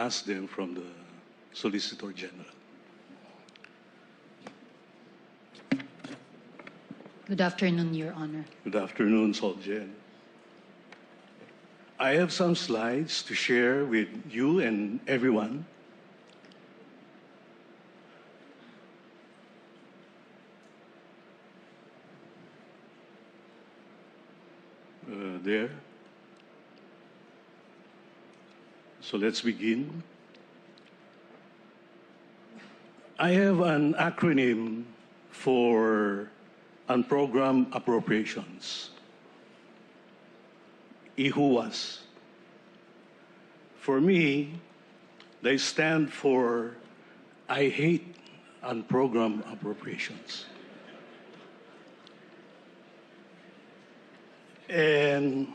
ask them from the Solicitor General. Good afternoon, Your Honor. Good afternoon, Solgen. I have some slides to share with you and everyone. There. So let's begin. I have an acronym for unprogrammed appropriations. IHUAS. For me, they stand for I hate unprogrammed appropriations. And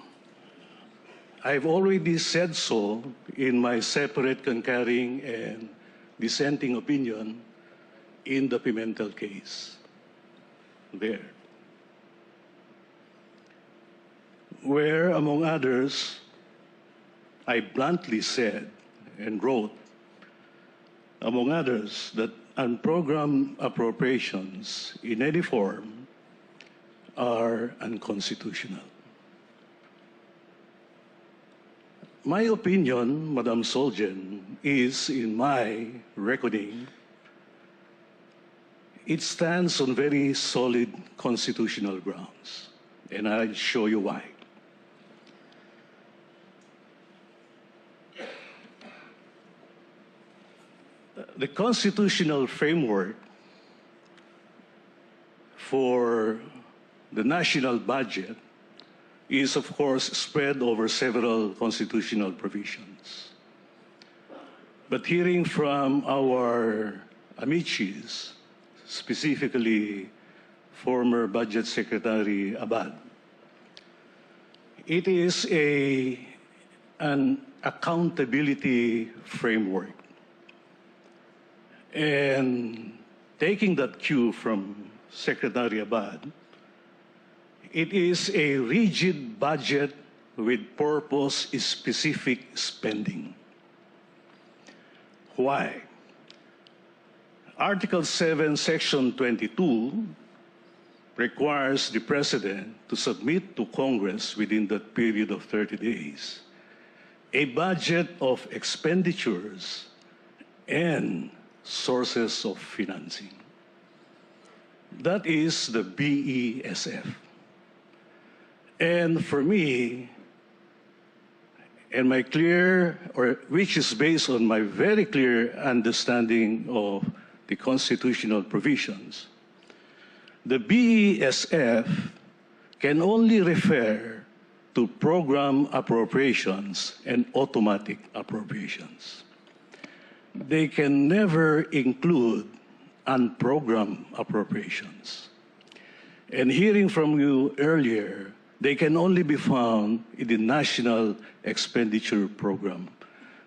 I've already said so in my separate concurring and dissenting opinion in the Pimentel case. There. Where, among others, I bluntly said and wrote, among others, that unprogrammed appropriations in any form are unconstitutional. My opinion, Madam Solgen, is, in my reckoning, it stands on very solid constitutional grounds, and I'll show you why. The constitutional framework for the national budget is, of course, spread over several constitutional provisions. But hearing from our amicis, specifically former Budget Secretary Abad, it is an accountability framework. And taking that cue from Secretary Abad, it is a rigid budget with purpose-specific spending. Why? Article 7, Section 22 requires the President to submit to Congress within that period of 30 days a budget of expenditures and sources of financing. That is the BESF. And for me, and my clear, or which is based on my very clear understanding of the constitutional provisions, the BESF can only refer to program appropriations and automatic appropriations. They can never include unprogrammed appropriations. And hearing from you earlier, they can only be found in the National Expenditure Program,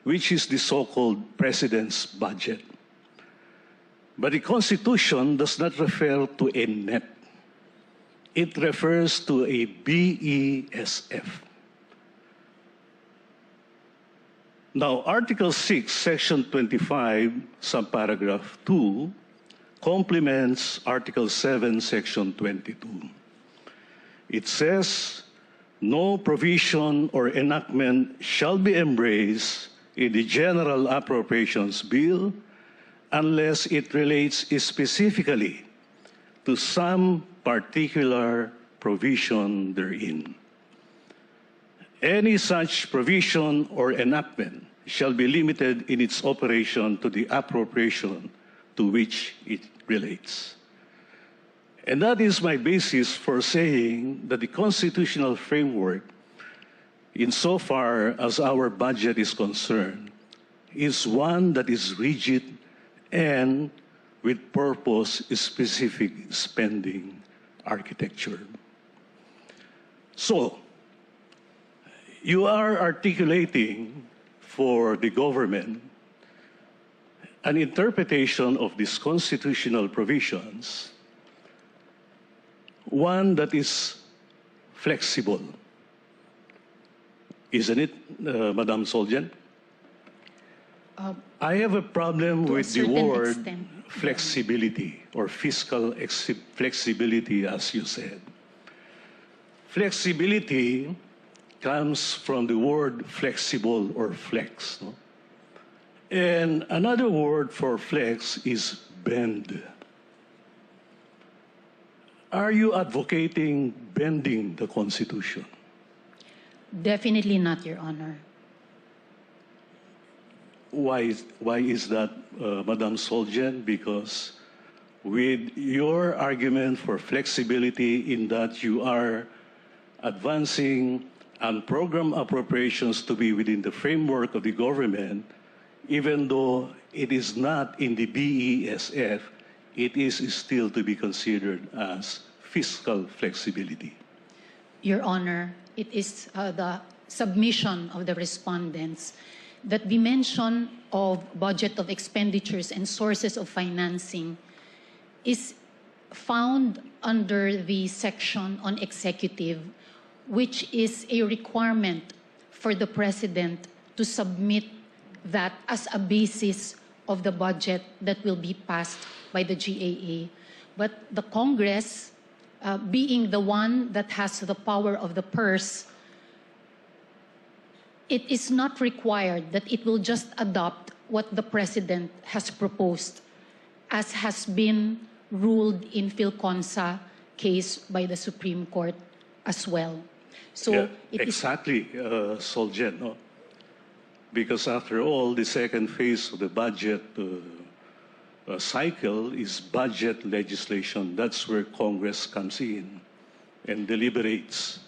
which is the so-called President's budget. But the Constitution does not refer to a NEP. It refers to a BESF. Now, Article 6, Section 25, subparagraph 2, complements Article 7, Section 22. It says, no provision or enactment shall be embraced in the General Appropriations Bill unless it relates specifically to some particular provision therein. Any such provision or enactment shall be limited in its operation to the appropriation to which it relates. And that is my basis for saying that the constitutional framework, insofar as our budget is concerned, is one that is rigid and with purpose-specific spending architecture. So, you are articulating for the government an interpretation of these constitutional provisions, one that is flexible. Isn't it, Madam Solgen? I have a problem To a with the certain word extent. flexibility or fiscal flexibility, as you said. Flexibility comes from the word flexible or flex. No? And another word for flex is bend. Are you advocating bending the Constitution? Definitely not, Your Honor. Why is that, Madam Soljen? Because with your argument for flexibility in that you are advancing and program appropriations to be within the framework of the government, even though it is not in the BESF, it is still to be considered as fiscal flexibility. Your Honor, it is the submission of the respondents that the mention of budget of expenditures and sources of financing is found under the section on executive, which is a requirement for the President to submit that as a basis of the budget that will be passed by the GAA. But the Congress, being the one that has the power of the purse, it is not required that it will just adopt what the President has proposed, as has been ruled in Philconsa case by the Supreme Court as well. So Yeah, it is exactly, Soljen. No? Because after all, the second phase of the budget cycle is budget legislation. That's where Congress comes in and deliberates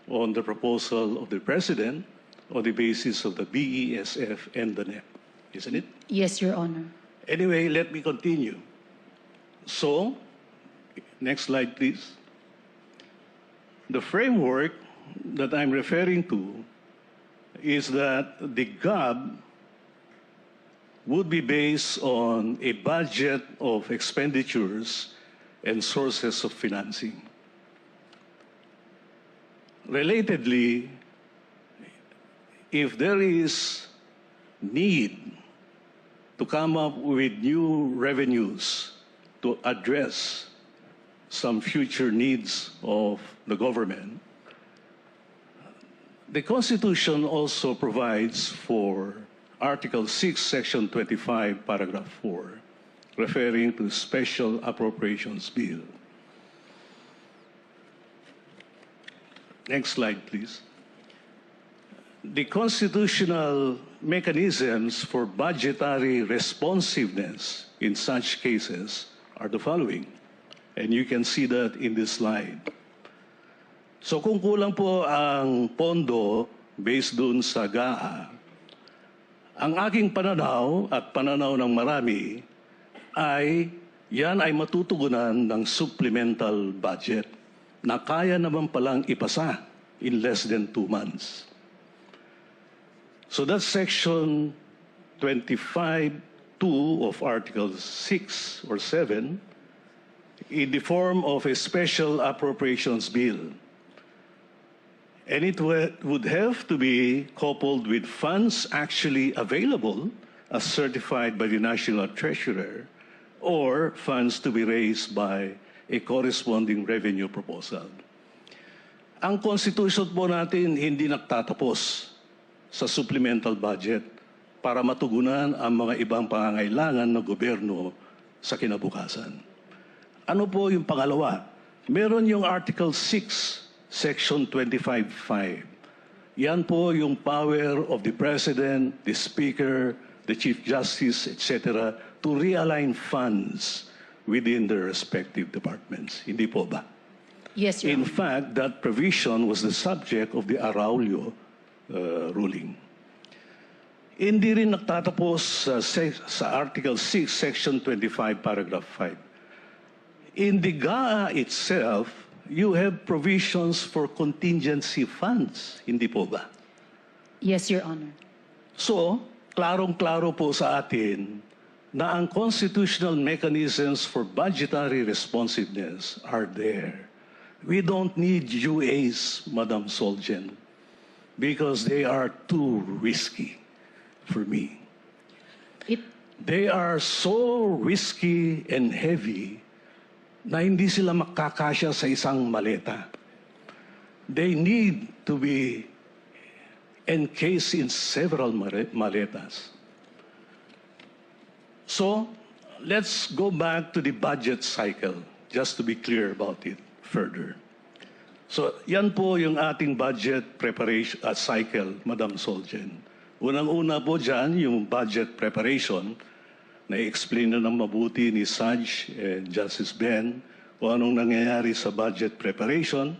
on the proposal of the President on the basis of the BESF and the NEP, isn't it? yes, Your Honor. Anyway, let me continue. So, next slide, please. The framework that I'm referring to is that the GAB would be based on a budget of expenditures and sources of financing. Relatedly, if there is need to come up with new revenues to address some future needs of the government, the Constitution also provides for Article 6, Section 25, Paragraph 4, referring to Special Appropriations Bill. Next slide, please. The constitutional mechanisms for budgetary responsiveness in such cases are the following, and you can see that in this slide. So kung kulang po ang pondo based dun sa GAA, ang aking pananaw at pananaw ng marami ay yan ay matutugunan ng supplemental budget na kaya naman palang ipasa in less than 2 months. So that's Section 25(2) of Article 6 or 7 in the form of a special appropriations bill. And it would have to be coupled with funds actually available as certified by the National Treasurer or funds to be raised by a corresponding revenue proposal. Ang Constitution po natin hindi nagtatapos sa supplemental budget para matugunan ang mga ibang pangangailangan ng gobyerno sa kinabukasan. Ano po yung pangalawa? Meron yung Article 6, Section 25(5). Yan po yung power of the President, the Speaker, the Chief Justice, etc. to realign funds within their respective departments. Hindi po ba? Yes, Your In Honor. fact, that provision was the subject of the Araulio ruling. Hindi rin nagtatapos sa Article 6, Section 25, Paragraph 5. In the GAA itself, you have provisions for contingency funds. Hindi po ba? Yes, Your Honor. So, klarong-klaro po sa atin na ang constitutional mechanisms for budgetary responsiveness are there. We don't need UAs, Madam Soljen, because they are too risky for me. It, They are so risky and heavy na hindi sila makakasya sa isang maleta. They need to be encased in several maletas. So, let's go back to the budget cycle, just to be clear about it further. So, yan po yung ating budget preparation cycle, Madam Soljen. Unang-una po dyan, yung budget preparation, na-explain na ng mabuti ni Saj and Justice Ben kung anong nangyayari sa budget preparation.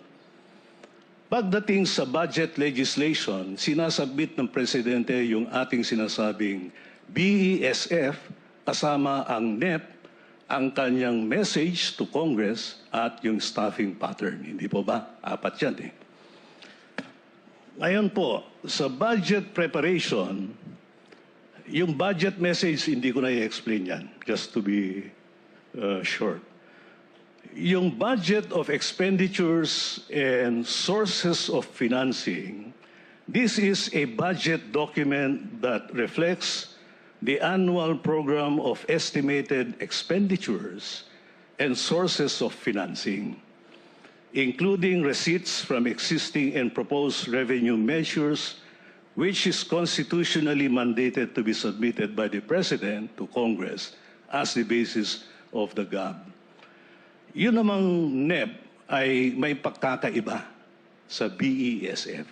Pagdating sa budget legislation, sinasubmit ng Presidente yung ating sinasabing BESF kasama ang NEP, ang kanyang message to Congress at yung staffing pattern. Hindi po ba? Apat yan eh. Ngayon po, sa budget preparation, yung budget message, hindi ko na i-explain yan, just to be short. Yung budget of expenditures and sources of financing, this is a budget document that reflects the annual program of estimated expenditures and sources of financing, including receipts from existing and proposed revenue measures, which is constitutionally mandated to be submitted by the President to Congress as the basis of the GAB. Yun namang NEP ay may pagkakaiba sa BESF.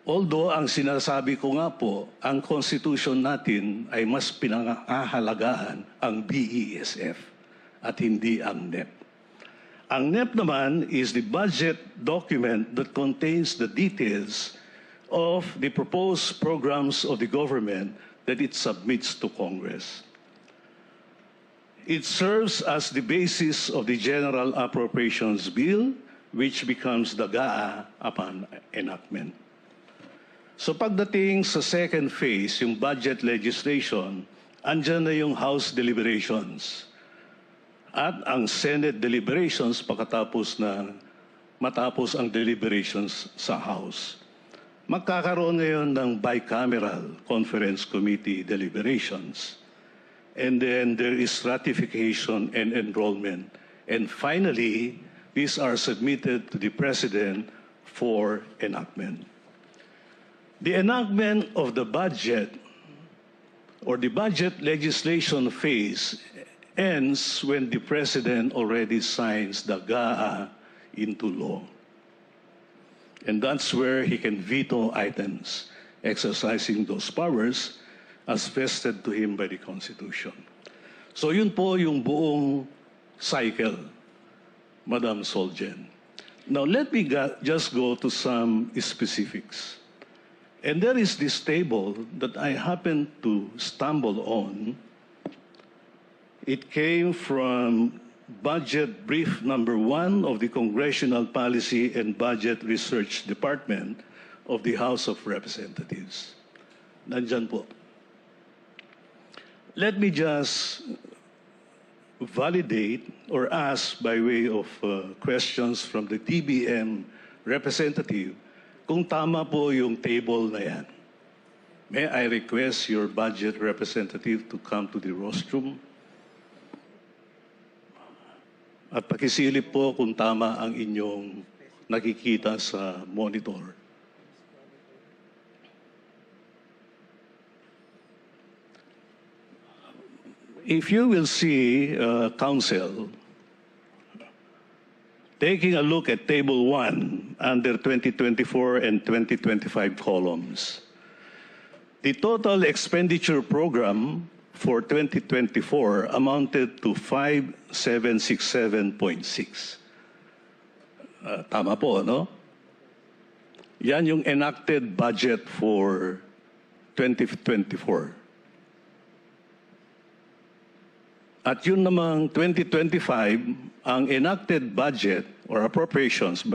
Although ang sinasabi ko nga po, ang Constitution natin ay mas pinangahalagaan ang BESF at hindi ang NEP. Ang NEP naman is the budget document that contains the details of the proposed programs of the government that it submits to Congress. It serves as the basis of the General Appropriations Bill, which becomes the GAA upon enactment. So pagdating sa second phase, yung budget legislation, andyan na yung House deliberations at ang Senate deliberations matapos ang deliberations sa House. Magkakaroon ngayon ng bicameral conference committee deliberations. And then there is ratification and enrollment. And finally, these are submitted to the President for enactment. The enactment of the budget or the budget legislation phase ends when the President already signs the GAA into law. And that's where he can veto items, exercising those powers as vested to him by the Constitution. So yun po yung buong cycle, Madam Soljen. Now let me just go to some specifics. And there is this table that I happened to stumble on. It came from Budget Brief number 1 of the Congressional Policy and Budget Research Department of the House of Representatives. Nandyan po. Let me just validate or ask by way of questions from the DBM representative kung tama po yung table na yan. May I request your budget representative to come to the rostrum? At pakisilip po kung tama ang inyong nakikita sa monitor. If you will see, Council, taking a look at Table 1 under 2024 and 2025 columns, the total expenditure program for 2024 amounted to 5767.6. Tama po, no? Yan yung enacted budget for 2024. At yun namang 2025, ang enacted budget or appropriations,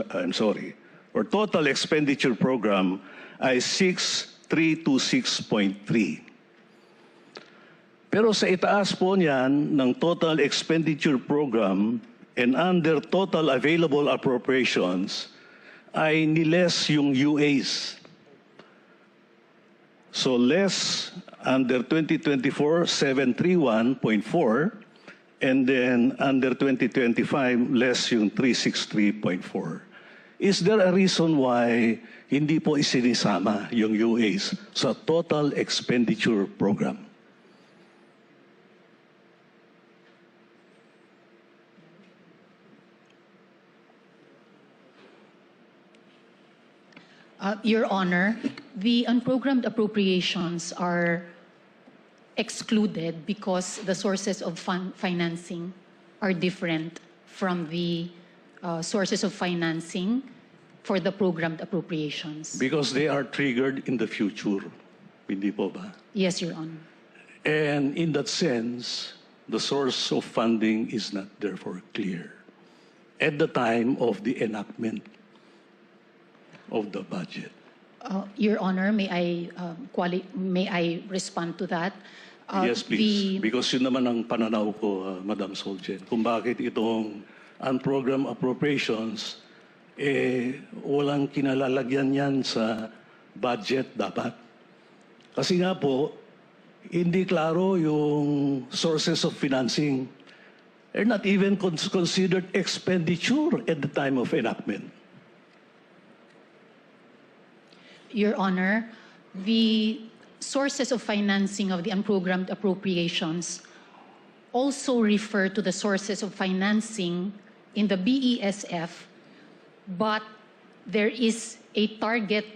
or total expenditure program ay 6326.3. Pero sa itaas po niyan ng total expenditure program and under total available appropriations ay niles yung UAs. So less under 2024, 731.4, and then under 2025, less yung 363.4. Is there a reason why hindi po isinisama yung UAs sa total expenditure program? Your Honor, the unprogrammed appropriations are excluded because the sources of financing are different from the sources of financing for the programmed appropriations. Because they are triggered in the future. Hindi po ba? Yes, Your Honor. And in that sense, the source of funding is not therefore clear at the time of the enactment of the budget. Your Honor, may I respond to that? Yes, please. Because yun naman ang pananaw ko, Madam Soljen, kung bakit itong unprogrammed appropriations, walang kinalalagyan yan sa budget dapat. Kasi nga po, hindi klaro yung sources of financing. They're not even considered expenditure at the time of enactment. Your Honor, the sources of financing of the unprogrammed appropriations also refer to the sources of financing in the BESF, but there is a target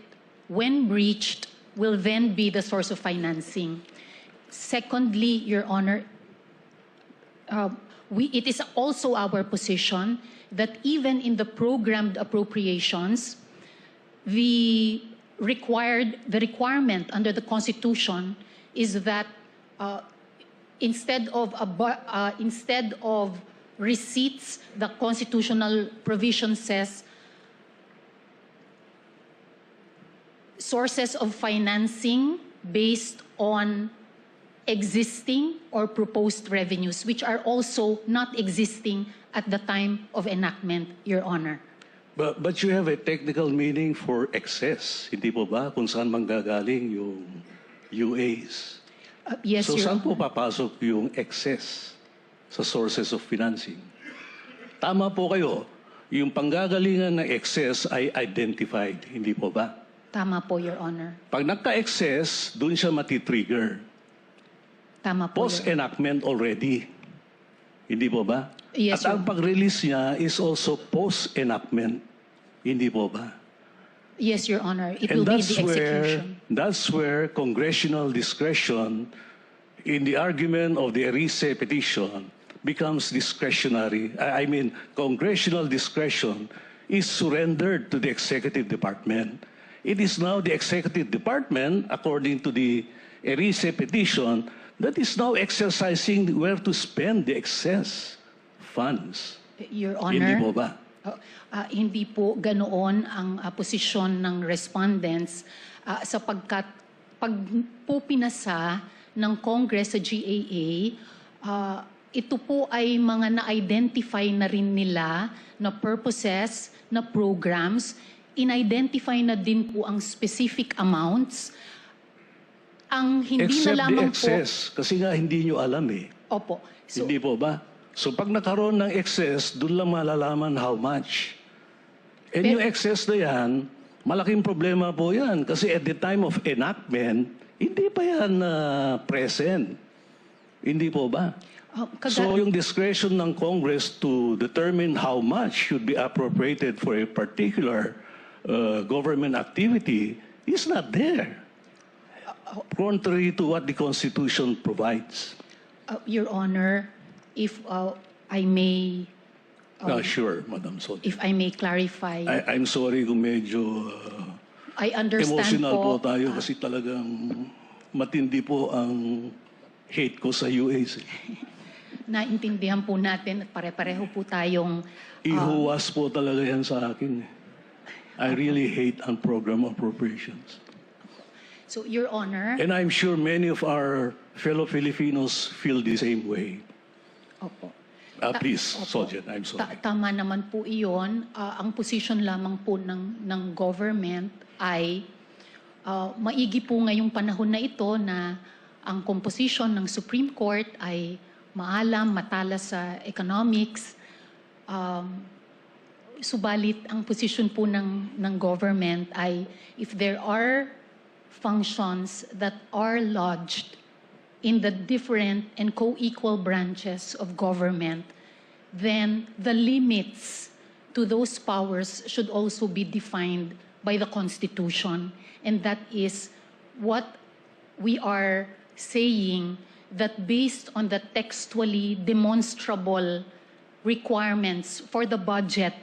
when breached will then be the source of financing. Secondly, Your Honor, it is also our position that even in the programmed appropriations, the requirement under the Constitution is that instead of receipts, the constitutional provision says sources of financing based on existing or proposed revenues, which are also not existing at the time of enactment, Your Honor. But you have a technical meaning for excess, hindi po ba? Kung saan manggagaling yung UAs. Yes, So Your saan Honor. po papasok yung excess sa sources of financing? Tama po kayo, yung panggagalingan ng excess ay identified, hindi po ba? Tama po, Your Honor. Pag nagka-excess, dun siya matitrigger. Tama po, Your Honor. Post-enactment already. Hindi po ba? Yes, At ang Your- pag-release niya is also post-enactment. Hindi po ba? Yes, Your Honor. It And will be the execution. that's where congressional discretion in the argument of the Erice petition becomes discretionary. I mean, congressional discretion is surrendered to the executive department. It is now the executive department, according to the Erice petition, that is now exercising where to spend the excess funds. Your Honor. Hindi po ba? Hindi po ganoon ang posisyon ng respondents sapagkat pag po pinasa ng Congress sa GAA, ito po ay mga na-identify na rin nila na purposes, na programs, in-identify na din po ang specific amounts. Ang hindi Except na the lamang excess, kasi nga hindi nyo alam eh. po, opo. So, Hindi po ba? So pag nakaroon ng excess, doon lang malalaman how much. And yung excess na yan, malaking problema po yan. Kasi at the time of enactment, hindi pa yan present. Hindi po ba? So yung discretion ng Congress to determine how much should be appropriated for a particular government activity is not there. Contrary to what the Constitution provides. Your Honor, if I may Sure, Madam Sol. if I may clarify, I'm sorry kung medyo I understand emotional po po, tayo kasi talagang matindi po ang hate ko sa UAs. naintindihan po natin at pare-pareho po tayong Ihuwas po talaga yan sa akin. I really hate unprogrammed appropriations. so Your Honor, And I'm sure many of our fellow Filipinos feel the same way. opo. Please, Opo. Sojen, I'm sorry. Tama naman po iyon. Ang position lamang po ng government ay Maigi po ngayong panahon na ito na ang composition ng Supreme Court ay maalam, matalas sa economics. Subalit ang position po ng government ay if there are functions that are lodged in the different and co-equal branches of government, then the limits to those powers should also be defined by the Constitution. And that is what we are saying, that based on the textually demonstrable requirements for the budget,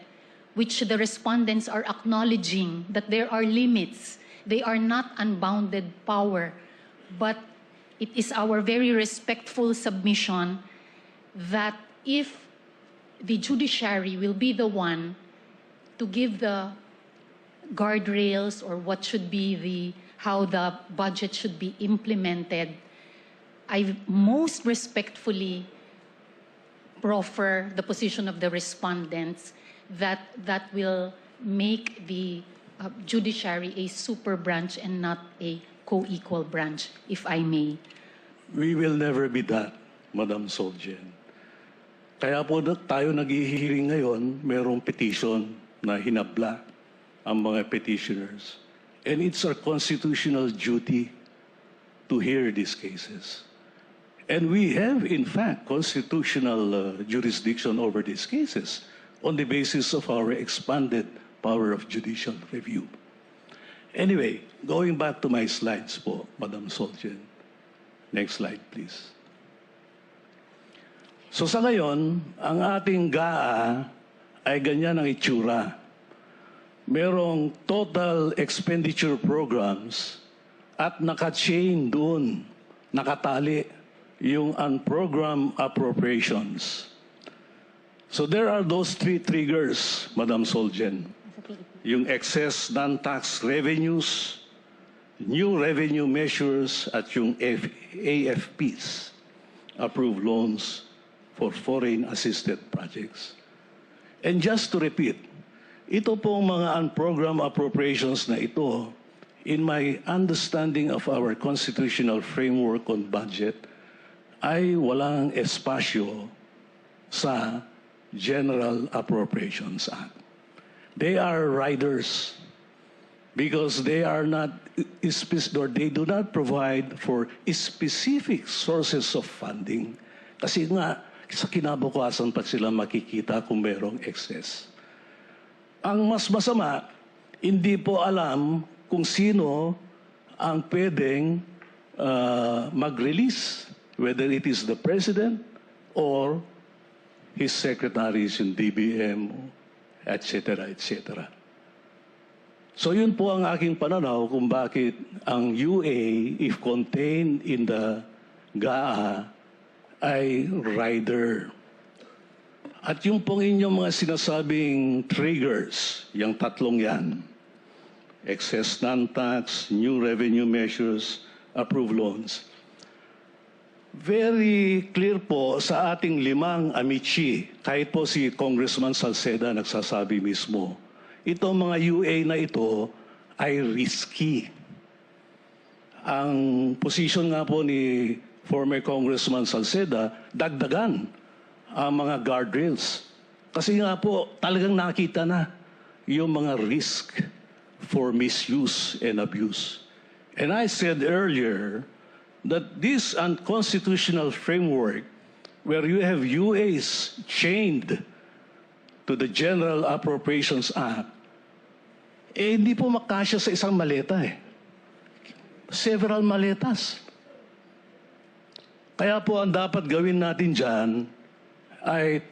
which the respondents are acknowledging that there are limits. They are not unbounded power, but it is our very respectful submission that if the judiciary will be the one to give the guardrails or what should be how the budget should be implemented, I most respectfully proffer the position of the respondents that will make the judiciary a super branch and not a co-equal branch, if I may. We will never be that, Madam Soljen. Kaya po tayo nag-hearing ngayon, merong petition na hinabla ang mga petitioners. And it's our constitutional duty to hear these cases. And we have, in fact, constitutional jurisdiction over these cases on the basis of our expanded power of judicial review. Anyway, going back to my slides po, Madam Soljen. Next slide, please. So sa ngayon, ang ating GAA ay ganyan ang itsura. Merong total expenditure programs at naka-chain doon, nakatali yung unprogrammed appropriations. So there are those three triggers, Madam Soljen. Yung excess non-tax revenues, new revenue measures, at yung AFPs, approved loans for foreign assisted projects. And just to repeat, ito pong mga unprogrammed appropriations na ito, in my understanding of our constitutional framework on budget, ay walang espasyo sa General Appropriations Act. They are riders because they are not, or they do not provide for specific sources of funding. Kasi nga, sa kinabukasan pa sila makikita kung merong excess. Ang mas masama, hindi po alam kung sino ang pwedeng mag-release, whether it is the President or his secretaries in DBM, etc., etc. So yun po ang aking pananaw kung bakit ang UA, if contained in the GAA, ay rider. At yung pong inyong mga sinasabing triggers, yung tatlong yan, excess non-tax, new revenue measures, approved loans, very clear po sa ating limang amici, kahit po si Congressman Salceda nagsasabi mismo, itong mga UA na ito ay risky. Ang position nga po ni former Congressman Salceda, dagdagan ang mga guardrails. Kasi nga po, talagang nakita na yung mga risk for misuse and abuse. And I said earlier that this unconstitutional framework where you have UAs chained to the General Appropriations Act, hindi po makasya sa isang maleta eh. Several maletas. Kaya po ang dapat gawin natin dyan ay